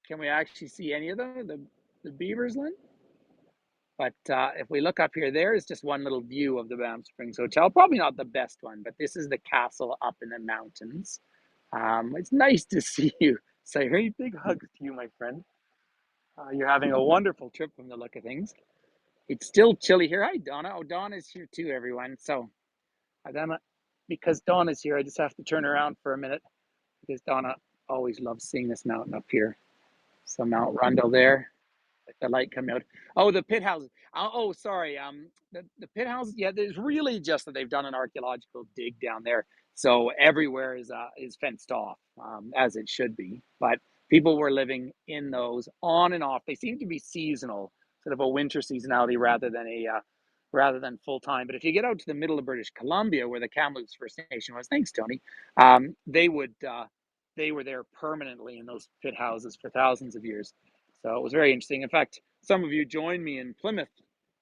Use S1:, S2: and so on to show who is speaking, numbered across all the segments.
S1: Can we actually see any of them? The beavers, Lynn? But if we look up here, there is just one little view of the Banff Springs Hotel. Probably not the best one, but this is the castle up in the mountains. It's nice to see you. Say, hey, big hugs to you, my friend. You're having a wonderful trip from the look of things. It's still chilly here. Hi, Donna. Oh, Donna's here too, everyone. So, Donna, because Donna's here, I just have to turn around for a minute because Donna always loves seeing this mountain up here. So Mount Rundle there. The light coming out. Oh, the pit houses. Oh, sorry. The pit houses. Yeah, there's really just that they've done an archaeological dig down there, so everywhere is fenced off, as it should be. But people were living in those on and off. They seem to be seasonal, sort of a winter seasonality rather than full time. But if you get out to the middle of British Columbia, where the Kamloops First Nation was, thanks, Tony. They would. They were there permanently in those pit houses for thousands of years. So it was very interesting. In fact, some of you joined me in Plymouth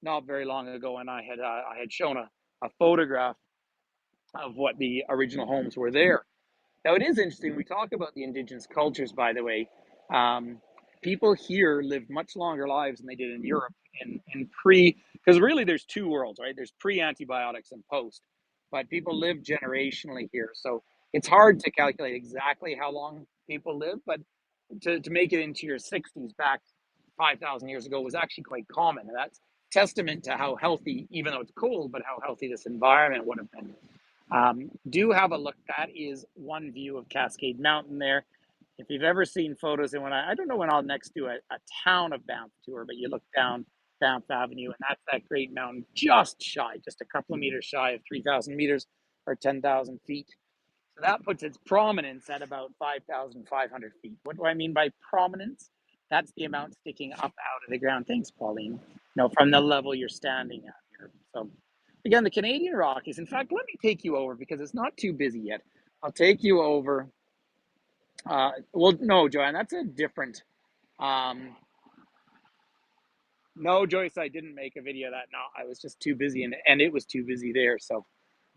S1: not very long ago, and I had shown a photograph of what the original homes were there. Now it is interesting. We talk about the indigenous cultures, by the way. Um, People here lived much longer lives than they did in Europe in pre, because really there's two worlds, right? There's pre antibiotics and post, but people live generationally here, so it's hard to calculate exactly how long people live, but to make it into your 60s back 5,000 years ago was actually quite common. And that's testament to how healthy, even though it's cold, but how healthy this environment would have been. Do have a look. That is one view of Cascade Mountain there. If you've ever seen photos, and I don't know when I'll next do a town of Banff tour, but you look down Banff Avenue, and that's that great mountain just shy, just a couple of meters shy of 3,000 meters or 10,000 feet. So that puts its prominence at about 5,500 feet. What do I mean by prominence? That's the amount sticking up out of the ground. Thanks, Pauline. From the level you're standing at here. So again, the Canadian Rockies. In fact, let me take you over because it's not too busy yet. I'll take you over. Well, no, Joanne, that's a different. Um, no, Joyce, I didn't make a video of that. No, I was just too busy, and it was too busy there. So,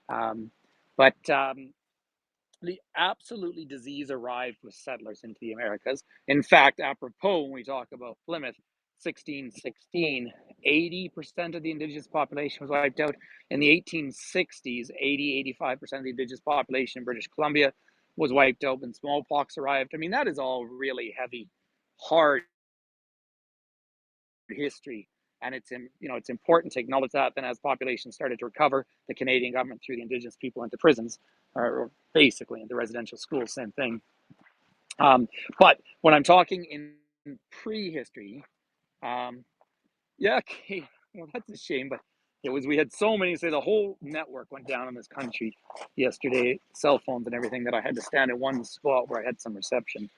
S1: um, but the absolutely disease arrived with settlers into the Americas. In fact, apropos, when we talk about Plymouth, 1616, 80% of the indigenous population was wiped out. In the 1860s, 85% of the indigenous population in British Columbia was wiped out when smallpox arrived. I mean, that is all really heavy, hard history. And it's important to acknowledge that. Then, as populations started to recover, the Canadian government threw the Indigenous people into prisons, or basically into residential schools. Same thing. But when I'm talking in prehistory, um, yeah, okay, well, that's a shame. But we had so many. Say the whole network went down in this country yesterday, cell phones and everything, that I had to stand in one spot where I had some reception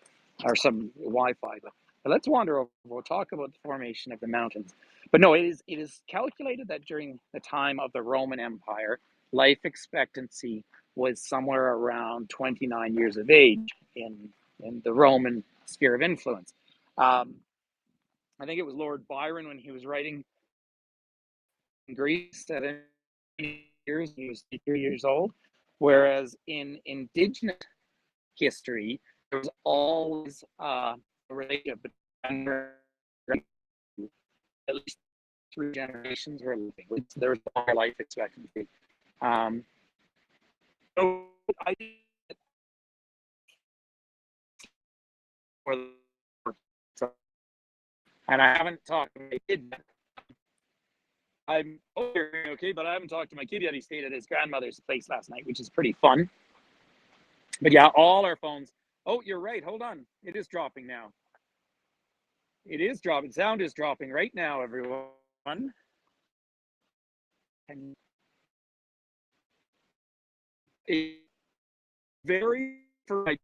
S1: or some Wi-Fi. But let's wander over. We'll talk about the formation of the mountains. But no, it is calculated that during the time of the Roman Empire, life expectancy was somewhere around 29 years of age in the Roman sphere of influence. Um, I think it was Lord Byron when he was writing in Greece at any years, he was 3 years old. Whereas in indigenous history, there was always a relationship between at least 3 generations were living. There was longer life expectancy. Um, so I and I haven't talked to my kid yet. I'm okay, but I haven't talked to my kid yet. He stayed at his grandmother's place last night, which is pretty fun. But yeah, all our phones. Oh, you're right. Hold on. It is dropping now. It is dropping. Sound is dropping right now, everyone. And it's very for my